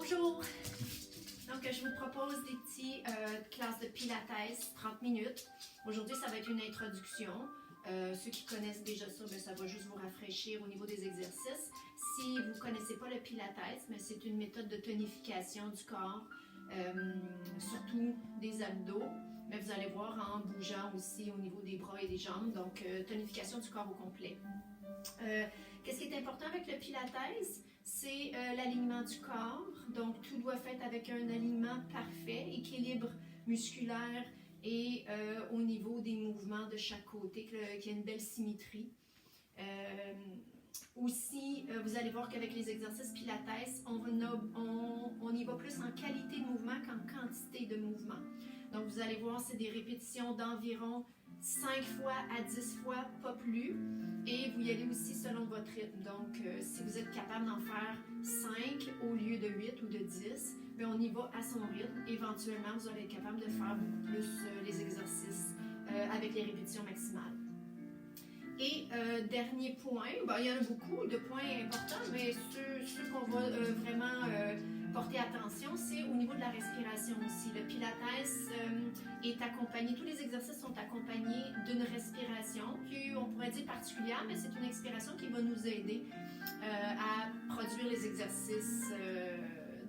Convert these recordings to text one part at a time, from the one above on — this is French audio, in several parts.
Bonjour! Donc, je vous propose des petites classes de Pilates, 30 minutes. Aujourd'hui, ça va être une introduction. Ceux qui connaissent déjà ça, bien, ça va juste vous rafraîchir au niveau des exercices. Si vous ne connaissez pas le Pilates, mais c'est une méthode de tonification du corps, surtout des abdos. Mais vous allez voir en bougeant aussi au niveau des bras et des jambes. Donc, tonification du corps au complet. Qu'est-ce qui est important avec le Pilates? C'est l'alignement du corps. Donc, tout doit être fait avec un alignement parfait, équilibre musculaire et au niveau des mouvements de chaque côté, qu'il y ait une belle symétrie. Aussi, vous allez voir qu'avec les exercices Pilates, on y va plus en qualité de mouvement qu'en quantité de mouvement. Donc, vous allez voir, c'est des répétitions d'environ 5 fois à 10 fois, pas plus. Et vous y allez aussi selon votre rythme. Donc, si vous êtes capable d'en faire 5 au lieu de 8 ou de 10, bien, on y va à son rythme. Éventuellement, vous allez être capable de faire beaucoup plus les exercices avec les répétitions maximales. Et dernier point, ben, il y en a beaucoup de points importants, mais ceux qu'on va vraiment porter attention, c'est au niveau de la respiration aussi. Le Pilates est accompagné, tous les exercices sont accompagnés d'une respiration qui, on pourrait dire particulière, mais c'est une expiration qui va nous aider à produire les exercices.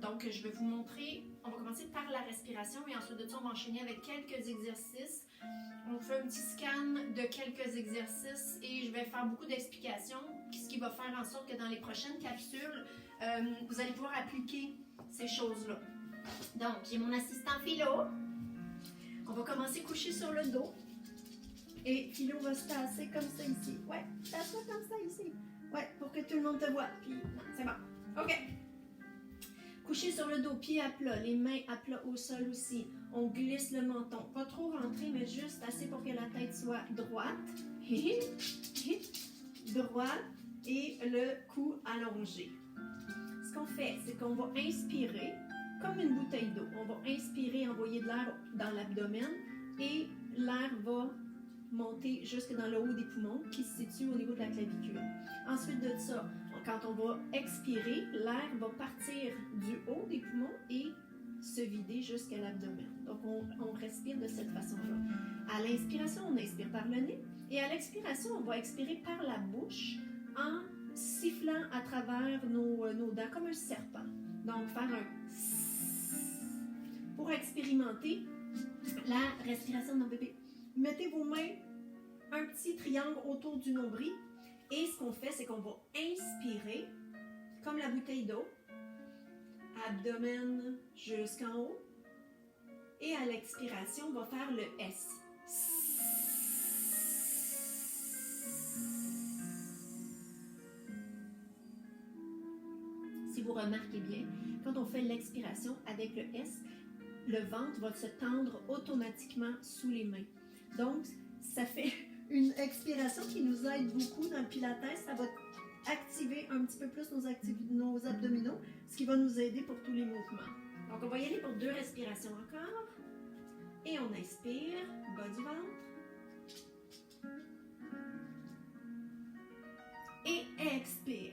Donc, je vais vous montrer, on va commencer par la respiration et ensuite de ça, on va enchaîner avec quelques exercices. On fait un petit scan de quelques exercices et je vais faire beaucoup d'explications, ce qui va faire en sorte que dans les prochaines capsules, vous allez pouvoir appliquer ces choses-là. Donc, j'ai mon assistant Philo. On va commencer couché sur le dos. Et Philo va se tasser comme ça ici. Ouais, tasse-toi comme ça ici. Ouais, pour que tout le monde te voit. Puis, non, c'est bon. OK. Couché sur le dos, pieds à plat, les mains à plat au sol aussi. On glisse le menton. Pas trop rentré, mais juste assez pour que la tête soit droite. Droite et le cou allongé. Ce qu'on fait, c'est qu'on va inspirer comme une bouteille d'eau. On va inspirer, envoyer de l'air dans l'abdomen et l'air va monter jusque dans le haut des poumons qui se situe au niveau de la clavicule. Ensuite de ça, quand on va expirer, l'air va partir du haut des poumons et se vider jusqu'à l'abdomen. Donc, on respire de cette façon-là. À l'inspiration, on inspire par le nez et à l'expiration, on va expirer par la bouche en sifflant à travers nos dents comme un serpent. Donc, faire un pour expérimenter la respiration de nos bébés. Mettez vos mains un petit triangle autour du nombril et ce qu'on fait, c'est qu'on va inspirer comme la bouteille d'eau, abdomen jusqu'en haut et à l'expiration, on va faire le S. Si vous remarquez bien, quand on fait l'expiration avec le S, le ventre va se tendre automatiquement sous les mains. Donc, ça fait une expiration qui nous aide beaucoup dans le Pilates. Ça va activer un petit peu plus nos abdominaux, ce qui va nous aider pour tous les mouvements. Donc, on va y aller pour 2 respirations encore. Et on inspire, bas du ventre. Et expire.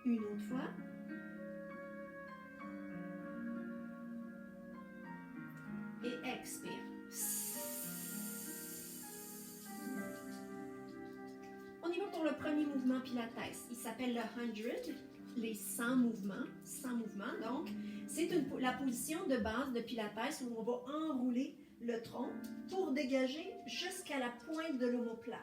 Une autre fois. Et expire. On y va pour le premier mouvement Pilates. Il s'appelle le 100, les 100 mouvements. 100 mouvements. Donc, c'est la position de base de Pilates où on va enrouler le tronc pour dégager jusqu'à la pointe de l'omoplate.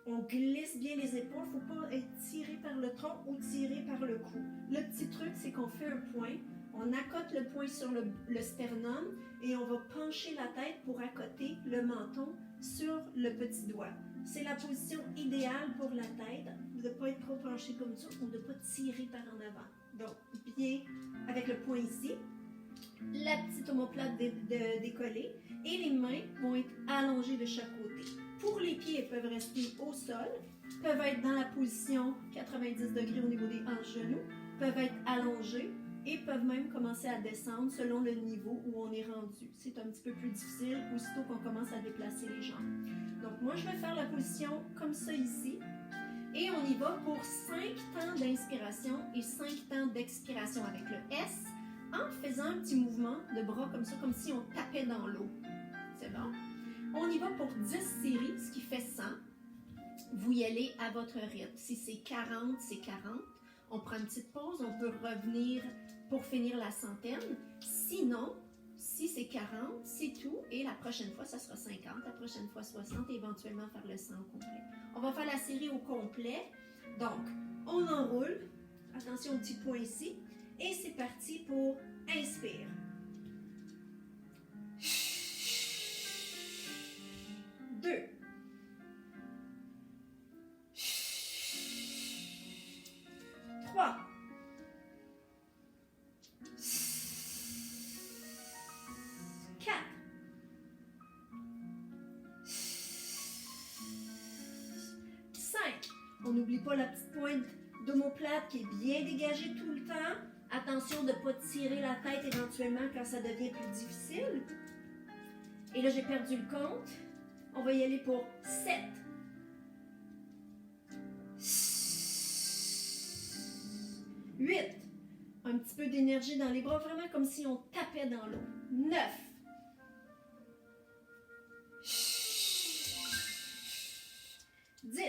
On glisse bien les épaules, il ne faut pas être tiré par le tronc ou tiré par le cou. Le petit truc, c'est qu'on fait un point, on accote le point sur le sternum et on va pencher la tête pour accoter le menton sur le petit doigt. C'est la position idéale pour la tête, de ne pas être trop penché comme ça ou de ne pas tirer par en avant. Donc, bien avec le point ici, la petite omoplate décollée et les mains vont être allongées de chaque côté. Pour les pieds, ils peuvent rester au sol, peuvent être dans la position 90 degrés au niveau des hanches genoux, peuvent être allongés et peuvent même commencer à descendre selon le niveau où on est rendu. C'est un petit peu plus difficile aussitôt qu'on commence à déplacer les jambes. Donc moi, je vais faire la position comme ça ici Et on y va pour 5 temps d'inspiration et 5 temps d'expiration avec le S, en faisant un petit mouvement de bras comme ça, comme si on tapait dans l'eau. C'est bon? On y va pour 10 séries, ce qui fait 100. Vous y allez à votre rythme. Si c'est 40, c'est 40. On prend une petite pause, on peut revenir pour finir la centaine. Sinon, si c'est 40, c'est tout. Et la prochaine fois, ça sera 50. La prochaine fois, 60 et éventuellement faire le 100 au complet. On va faire la série au complet. Donc, on enroule. Attention au petit point ici. Et c'est parti pour inspire. 2. 3. 4. 5. On n'oublie pas la petite pointe d'omoplate qui est bien dégagée tout le temps. Attention de ne pas tirer la tête éventuellement quand ça devient plus difficile. Et là, j'ai perdu le compte. On va y aller pour 7. 8. Un petit peu d'énergie dans les bras, vraiment comme si on tapait dans l'eau. 9. 10.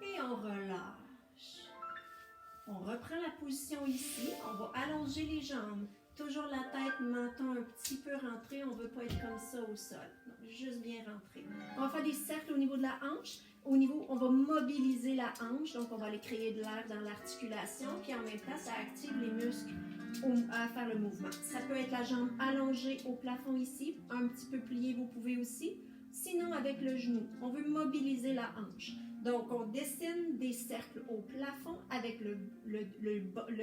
Et on relâche. On reprend la position ici. On va allonger les jambes. Toujours la tête, menton un petit peu rentré. On ne veut pas être comme ça au sol. Donc, juste bien rentré. On va faire des cercles au niveau de la hanche. Au niveau, on va mobiliser la hanche. Donc, on va aller créer de l'air dans l'articulation. Puis en même temps, ça active les muscles à faire le mouvement. Ça peut être la jambe allongée au plafond ici. Un petit peu pliée, vous pouvez aussi. Sinon, avec le genou, on veut mobiliser la hanche. Donc, on dessine des cercles au plafond avec le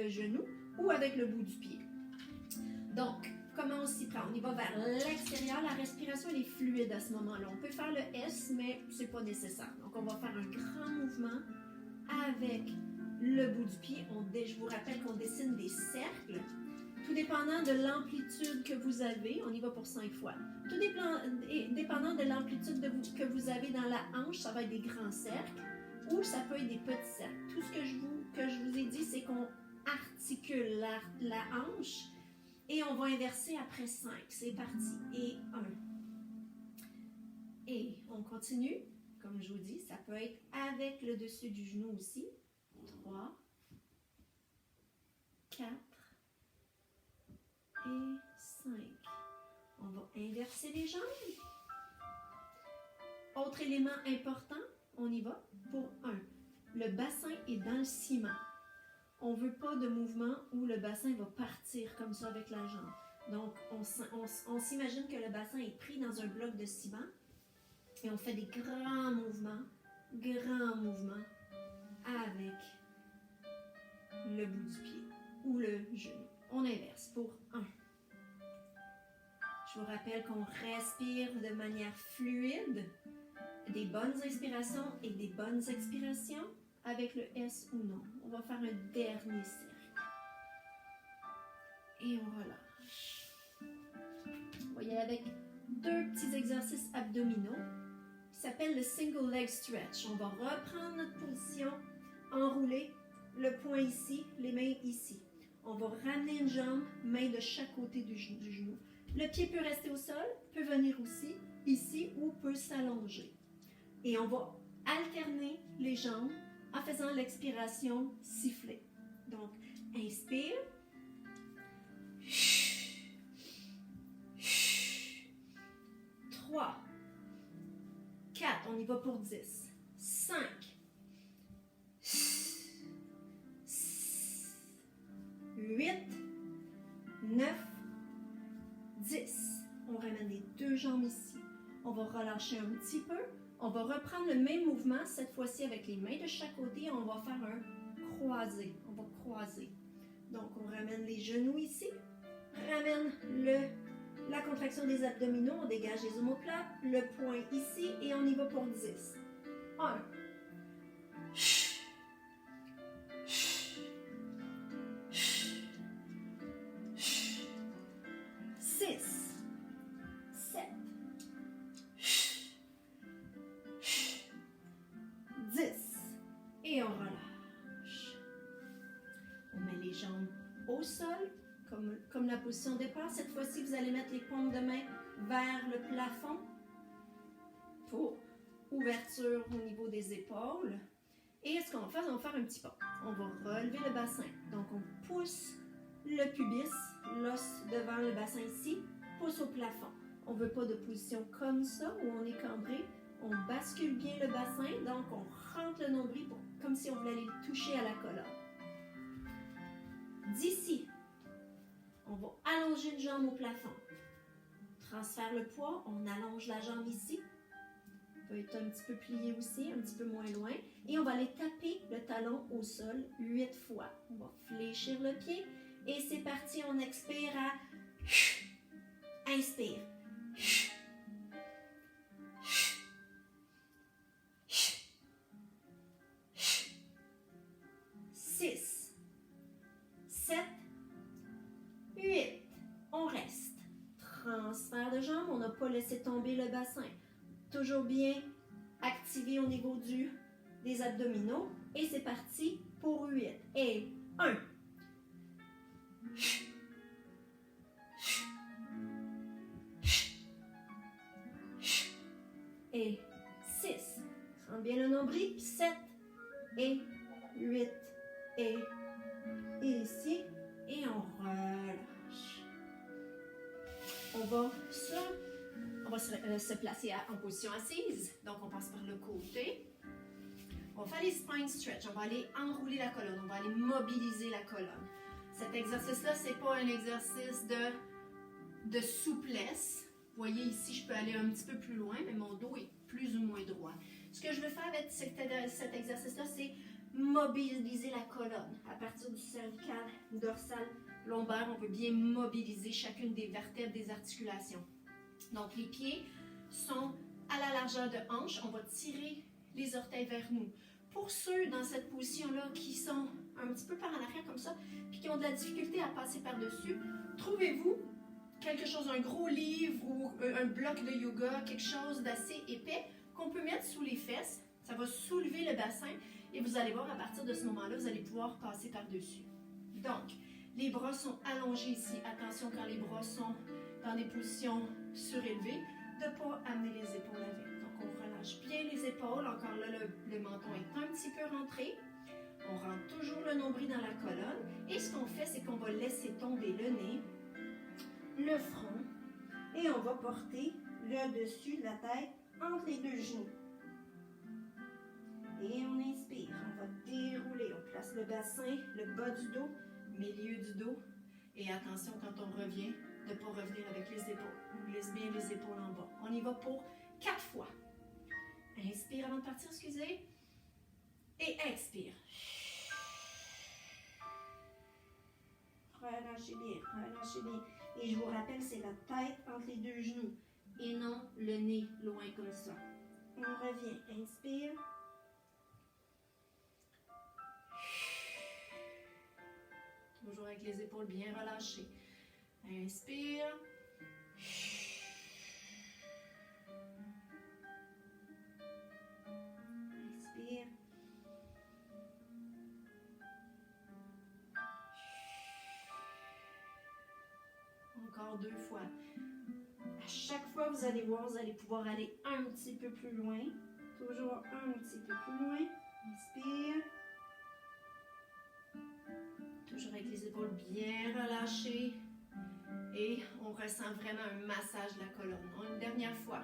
genou ou avec le bout du pied. Donc, comment on s'y prend? On y va vers l'extérieur. La respiration, elle est fluide à ce moment-là. On peut faire le S, mais ce n'est pas nécessaire. Donc, on va faire un grand mouvement avec le bout du pied. Je vous rappelle qu'on dessine des cercles. Tout dépendant de l'amplitude que vous avez, on y va pour 5 fois. Tout dépendant de l'amplitude que vous avez dans la hanche, ça va être des grands cercles ou ça peut être des petits cercles. Tout ce que je vous ai dit, c'est qu'on articule la hanche et on va inverser après 5. C'est parti. Et 1. Et on continue. Comme je vous dis, ça peut être avec le dessus du genou aussi. 3, 4 et 5. On va inverser les jambes. Autre élément important, on y va pour 1. Le bassin est dans le ciment. On ne veut pas de mouvement où le bassin va partir comme ça avec la jambe. Donc, on s'imagine que le bassin est pris dans un bloc de ciment et on fait des grands mouvements avec le bout du pied ou le genou. On inverse pour 1. Je vous rappelle qu'on respire de manière fluide, des bonnes inspirations et des bonnes expirations avec le S ou non. On va faire un dernier cercle. Et on relâche. On va y aller avec 2 petits exercices abdominaux qui s'appellent le single leg stretch. On va reprendre notre position, enrouler le poing ici, les mains ici. On va ramener une jambe, main de chaque côté du genou. Le pied peut rester au sol, peut venir aussi ici ou peut s'allonger. Et on va alterner les jambes en faisant l'expiration sifflée. Donc, inspire. 3, 4, on y va pour 10. 5, 8, 9, 10. On ramène les 2 jambes ici. On va relâcher un petit peu. On va reprendre le même mouvement, cette fois-ci avec les mains de chaque côté. On va faire un croisé. On va croiser. Donc, on ramène les genoux ici. Ramène la contraction des abdominaux. On dégage les omoplates. Le poing ici. Et on y va pour 10. 1. 6, 7, au sol, comme la position de départ. Cette fois-ci, vous allez mettre les paumes de main vers le plafond pour ouverture au niveau des épaules. Et ce qu'on va faire, on va faire un petit pas. On va relever le bassin. Donc, on pousse le pubis, l'os devant le bassin ici, pousse au plafond. On ne veut pas de position comme ça, où on est cambré. On bascule bien le bassin, donc on rentre le nombril comme si on voulait aller le toucher à la colonne. D'ici, on va allonger une jambe au plafond. Transfère le poids, on allonge la jambe ici. Peut être un petit peu plié aussi, un petit peu moins loin. Et on va aller taper le talon au sol 8 fois. On va fléchir le pied. Et c'est parti, on expire à... Inspire. 6, 7, 8. On reste. Transfert de jambes, on n'a pas laissé tomber le bassin. Toujours bien activé au niveau des abdominaux. Et c'est parti pour 8. Et 1. Et 6. Rentre bien le nombril. 7 et 8. Et ici. Et on relâche. On va se placer en position assise. Donc, on passe par le côté. On va faire les spine stretch. On va aller enrouler la colonne. On va aller mobiliser la colonne. Cet exercice-là, ce n'est pas un exercice de souplesse. Vous voyez ici, je peux aller un petit peu plus loin, mais mon dos est plus ou moins droit. Ce que je veux faire avec cet exercice-là, c'est mobiliser la colonne. À partir du cervical, dorsal, lombaire, on veut bien mobiliser chacune des vertèbres, des articulations. Donc, les pieds sont à la largeur de hanche. On va tirer les orteils vers nous. Pour ceux dans cette position-là qui sont un petit peu par en arrière comme ça, puis qui ont de la difficulté à passer par-dessus, trouvez-vous quelque chose, un gros livre ou un bloc de yoga, quelque chose d'assez épais qu'on peut mettre sous les fesses. Ça va soulever le bassin et vous allez voir à partir de ce moment-là, vous allez pouvoir passer par-dessus. Donc, les bras sont allongés ici. Attention quand les bras sont dans des positions surélevées, de ne pas amener les épaules avec. Donc, on relâche bien les épaules. Encore là, le menton est un petit peu rentré. On rentre toujours le nombril dans la colonne. Et ce qu'on fait, c'est qu'on va laisser tomber le nez, le front, et on va porter le dessus de la tête entre les deux genoux. Et on inspire, on va dérouler, on place le bassin, le bas du dos, milieu du dos. Et attention quand on revient, de ne pas revenir avec les épaules. On glisse bien les épaules en bas. On y va pour 4 fois. Inspire avant de partir, excusez. Et expire. Relâchez bien, relâchez bien. Et je vous rappelle, c'est la tête entre les deux genoux et non le nez loin comme ça. On revient, inspire. Toujours avec les épaules bien relâchées. Inspire. Inspire. Encore 2 fois. À chaque fois, vous allez voir, vous allez pouvoir aller un petit peu plus loin. Toujours un petit peu plus loin. Inspire. Toujours avec les épaules bien relâchées. Et on ressent vraiment un massage de la colonne. Une dernière fois.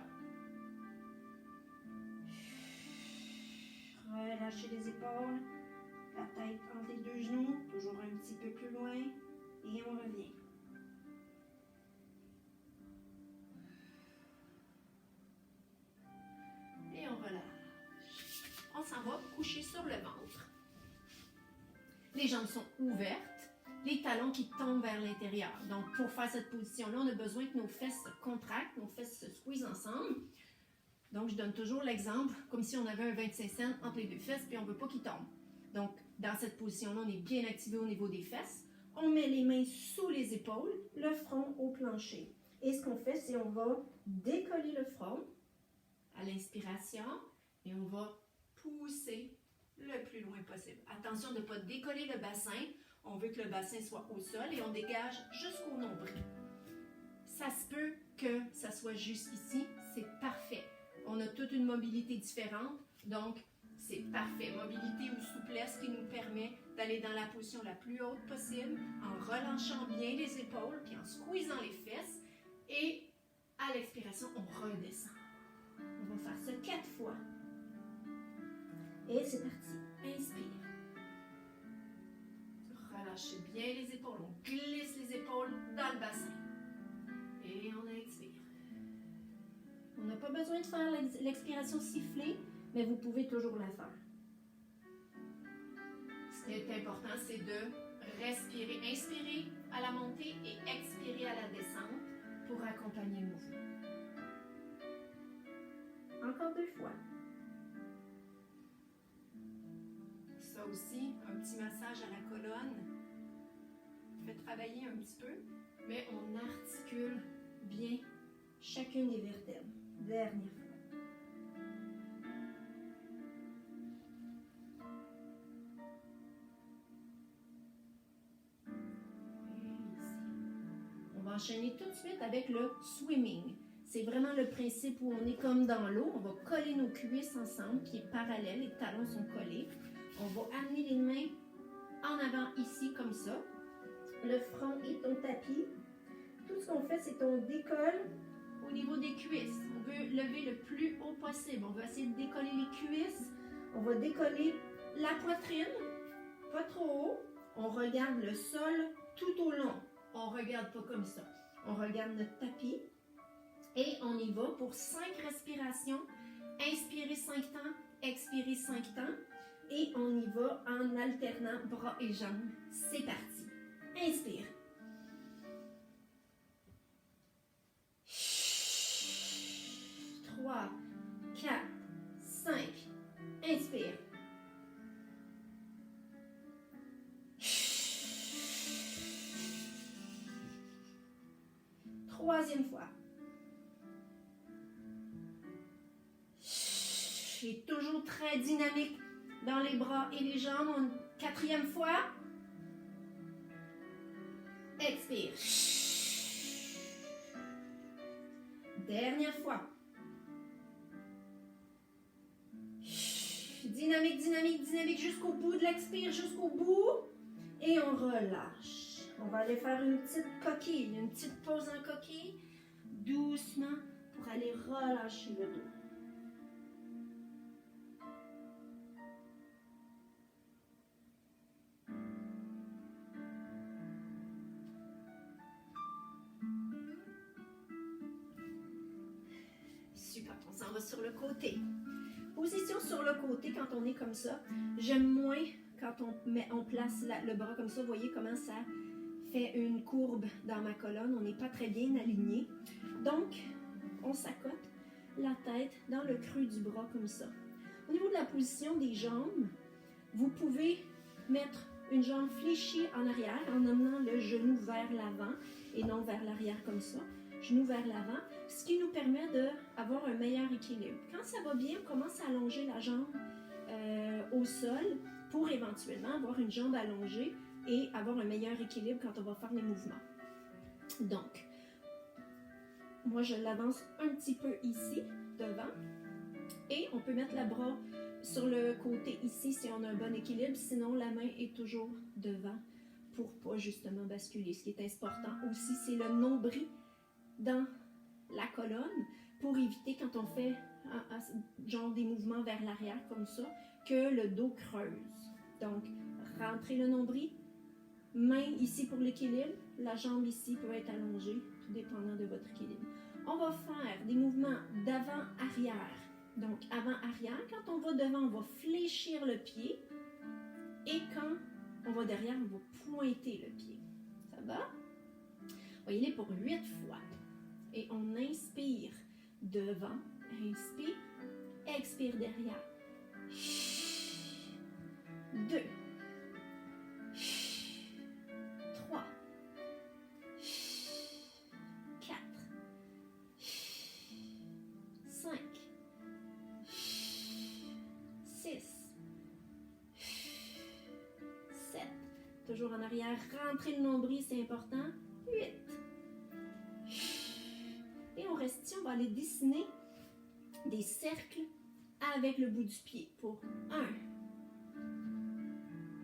Relâchez les épaules. La tête entre les deux genoux. Toujours un petit peu plus loin. Et on revient. Et on relâche. On s'en va coucher sur le ventre. Les jambes sont ouvertes. Les talons qui tombent vers l'intérieur. Donc, pour faire cette position-là, on a besoin que nos fesses se contractent, nos fesses se squeezent ensemble. Donc, je donne toujours l'exemple, comme si on avait un 25 cents entre les deux fesses, puis on ne veut pas qu'il tombe. Donc, dans cette position-là, on est bien activé au niveau des fesses. On met les mains sous les épaules, le front au plancher. Et ce qu'on fait, c'est on va décoller le front à l'inspiration et on va pousser le plus loin possible. Attention de ne pas décoller le bassin. On veut que le bassin soit au sol et on dégage jusqu'au nombril. Ça se peut que ça soit juste ici, c'est parfait. On a toute une mobilité différente, donc c'est parfait. Mobilité ou souplesse qui nous permet d'aller dans la position la plus haute possible, en relâchant bien les épaules, puis en squeezant les fesses. Et à l'expiration, on redescend. On va faire ça 4 fois. Et c'est parti. Inspire. Relâchez bien les épaules. On glisse les épaules dans le bassin. Et on expire. On n'a pas besoin de faire l'expiration sifflée, mais vous pouvez toujours la faire. Ce qui est important, c'est de respirer. Inspirer à la montée et expirer à la descente pour accompagner le mouvement. Encore 2 fois. Ça aussi, un petit massage à la colonne. Fait travailler un petit peu, mais on articule bien chacune des vertèbres. Dernière fois. On va enchaîner tout de suite avec le swimming. C'est vraiment le principe où on est comme dans l'eau. On va coller nos cuisses ensemble, pieds parallèles, les talons sont collés. On va amener les mains en avant ici, comme ça. Le front est au tapis. Tout ce qu'on fait, c'est qu'on décolle au niveau des cuisses. On veut lever le plus haut possible. On va essayer de décoller les cuisses. On va décoller la poitrine, pas trop haut. On regarde le sol tout au long. On ne regarde pas comme ça. On regarde notre tapis. Et on y va pour 5 respirations. Inspirez 5 temps, expirez 5 temps. Et on y va en alternant bras et jambes. C'est parti. Inspire. 3, 4, 5. Inspire. Troisième fois. Et toujours très dynamique dans les bras et les jambes. 4e fois. Expire. Dernière fois. Dynamique, dynamique, dynamique jusqu'au bout de l'expire, jusqu'au bout. Et on relâche. On va aller faire une petite coquille, une petite pause en coquille. Doucement pour aller relâcher le dos. Super, on s'en va sur le côté. Position sur le côté quand on est comme ça. J'aime moins quand on place le bras comme ça. Vous voyez comment ça fait une courbe dans ma colonne. On n'est pas très bien aligné. Donc, on s'accote la tête dans le creux du bras comme ça. Au niveau de la position des jambes, vous pouvez mettre une jambe fléchie en arrière en amenant le genou vers l'avant et non vers l'arrière comme ça. Genou vers l'avant, ce qui nous permet d'avoir un meilleur équilibre. Quand ça va bien, on commence à allonger la jambe au sol pour éventuellement avoir une jambe allongée et avoir un meilleur équilibre quand on va faire les mouvements. Donc, moi je l'avance un petit peu ici, devant, et on peut mettre le bras sur le côté ici si on a un bon équilibre, sinon la main est toujours devant pour pas justement basculer. Ce qui est important aussi, c'est le nombril dans la colonne pour éviter quand on fait genre des mouvements vers l'arrière comme ça, que le dos creuse. Donc, rentrez le nombril, main ici pour l'équilibre, la jambe ici peut être allongée, tout dépendant de votre équilibre. On va faire des mouvements d'avant-arrière. Donc, avant-arrière, quand on va devant, on va fléchir le pied et quand on va derrière, on va pointer le pied. Ça va? On va y aller pour 8 fois. Et on inspire devant, inspire, expire derrière. 2, 3, 4, 5, 6, 7. Toujours en arrière. Rentrez le nombril, c'est important. 8. Et on reste ici, on va aller dessiner des cercles avec le bout du pied pour 1,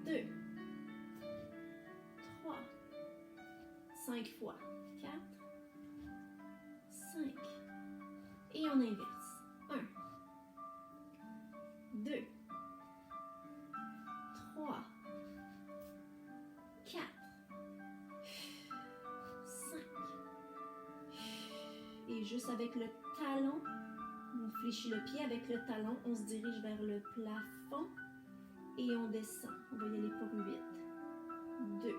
2, 3, 5 fois, 4, 5. Et on inverse. 1, 2, 3, 4, 5. Et juste avec le talon, on fléchit le pied avec le talon, on se dirige vers le plafond et on descend. On va y aller pour 8, 2,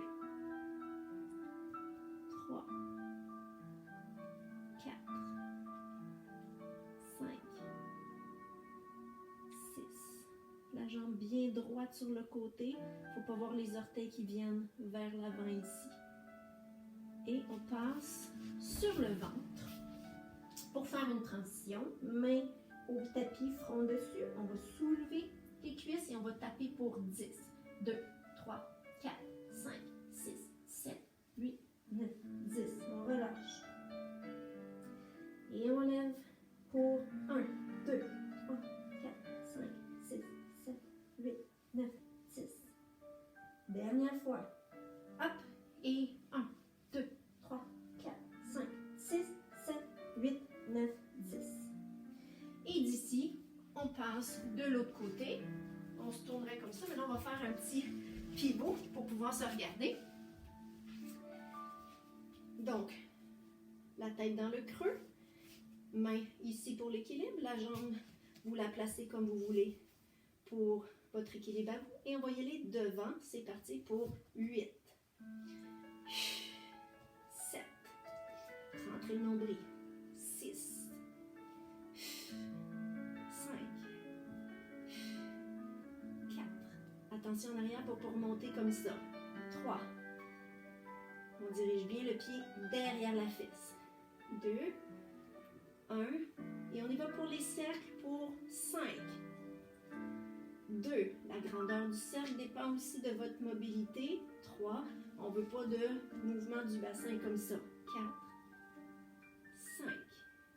3, 4, 5, 6. La jambe bien droite sur le côté. Il ne faut pas voir les orteils qui viennent vers l'avant ici. Et on passe sur le ventre. Pour faire une transition, main au tapis, front dessus, on va soulever les cuisses et on va taper pour 10. 2, 3, 4, 5, 6, 7, 8, 9, 10. On relâche. Et on lève pour 1, 2, 3, 4, 5, 6, 7, 8, 9, 10. Dernière fois. Hop. Et 1, 2, 3, 4, 5, 6, 7, 8, 9, 10. Et d'ici, on passe de l'autre côté. On se tournerait comme ça. Maintenant, on va faire un petit pivot pour pouvoir se regarder. Donc, la tête dans le creux. Main ici pour l'équilibre. La jambe, vous la placez comme vous voulez pour votre équilibre à vous. Et on va y aller devant. C'est parti pour 8. 7. Rentrez le nombril. 6. 5. 4. Attention en arrière pour remonter comme ça. 3. On dirige bien le pied derrière la fesse. 2. 1. Et on y va pour les cercles pour 5. 2. La grandeur du cercle dépend aussi de votre mobilité. 3. On ne veut pas de mouvement du bassin comme ça. 4. 5.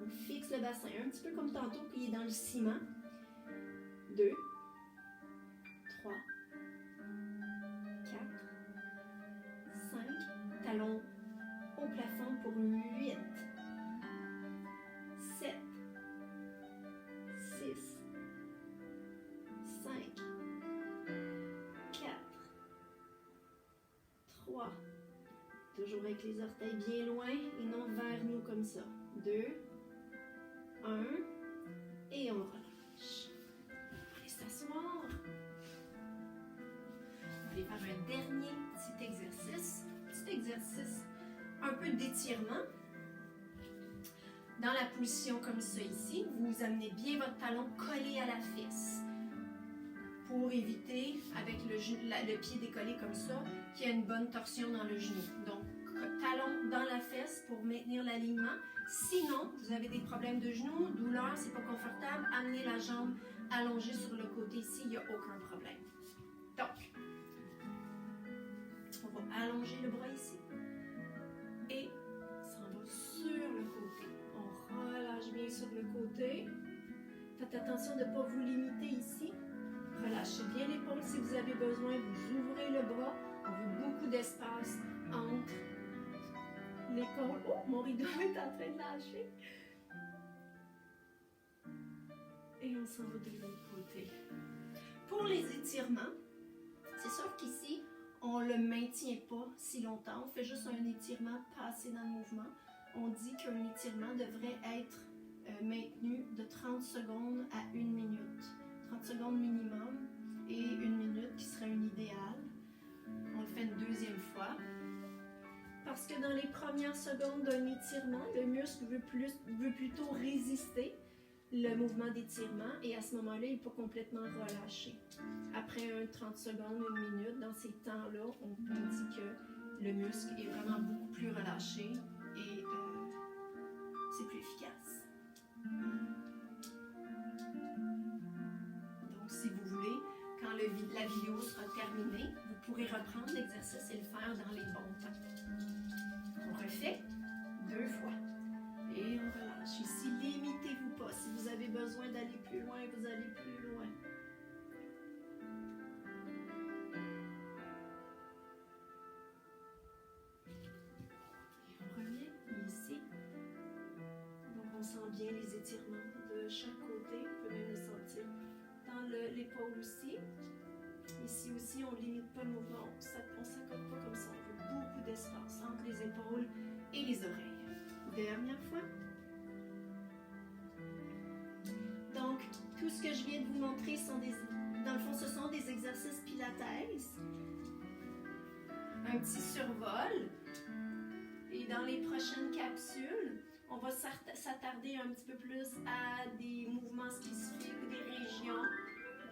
On fixe le bassin un petit peu comme tantôt, puis il est dans le ciment. 2. 3. 4. 5. Talon au plafond pour 8. 7. 6. 5. 4. 3. Toujours avec les orteils bien loin et non vers nous comme ça. 2. 1. Et on relâche. Allez s'asseoir. On va aller faire un dernier petit exercice. Petit exercice un peu d'étirement. Dans la position comme ça ici, vous amenez bien votre talon collé à la fesse pour éviter, avec le pied décollé comme ça, qu'il y ait une bonne torsion dans le genou. Donc, talon dans la fesse pour maintenir l'alignement. Sinon, vous avez des problèmes de genoux, douleur, c'est pas confortable, amenez la jambe allongée sur le côté ici, il n'y a aucun problème. Donc, on va allonger le bras ici et s'en va sur le côté. On relâche bien sur le côté. Faites attention de ne pas vous limiter ici. Relâchez bien l'épaule si vous avez besoin. Vous ouvrez le bras. On veut beaucoup d'espace entre l'épaule. Oh, mon rideau est en train de lâcher. Et on s'en va de l'autre côté. Pour les étirements, c'est sûr qu'ici, on ne le maintient pas si longtemps. On fait juste un étirement passé dans le mouvement. On dit qu'un étirement devrait être maintenu de 30 secondes à 1 minute. 30 secondes minimum et 1 minute qui serait un idéal. On le fait une deuxième fois. Parce que dans les premières secondes d'un étirement, le muscle veut plutôt résister le mouvement d'étirement et à ce moment-là, il peut complètement relâcher. Après 30 secondes, 1 minute, dans ces temps-là, on dit que le muscle est vraiment beaucoup plus relâché et c'est plus efficace. Donc, si vous voulez, quand le la vidéo sera terminée, vous pourrez reprendre l'exercice et le faire dans les bons temps. On refait 2 fois. Et on relâche. Ici, limitez-vous pas. Si vous avez besoin d'aller plus loin, vous allez plus loin. Et on revient ici. Donc, on sent bien les étirements de chaque côté. Vous pouvez même le sentir dans l'épaule aussi. Ici aussi, on ne limite pas le mouvement. On ne s'accorde pas comme ça. On veut beaucoup d'espace entre les épaules et les oreilles. Dernière fois. Donc, tout ce que je viens de vous montrer dans le fond, ce sont des exercices pilates. Un petit survol. Et dans les prochaines capsules, on va s'attarder un petit peu plus à des mouvements spécifiques ou des régions.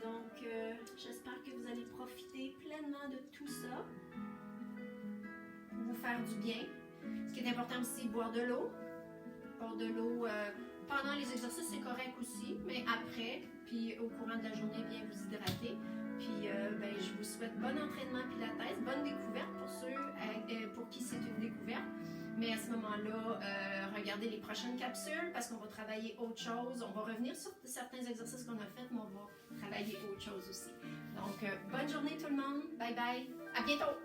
Donc, j'espère que vous allez profiter pleinement de tout ça pour vous faire du bien. Ce qui est important aussi, c'est boire de l'eau. Boire de l'eau pendant les exercices, c'est correct aussi, mais après, puis au courant de la journée, bien vous hydrater. Puis, je vous souhaite bon entraînement pilates, bonne découverte pour ceux pour qui c'est une découverte. Mais à ce moment-là, regardez les prochaines capsules parce qu'on va travailler autre chose. On va revenir sur certains exercices qu'on a faits, mais on va travailler autre chose aussi. Donc, bonne journée tout le monde. Bye bye. À bientôt.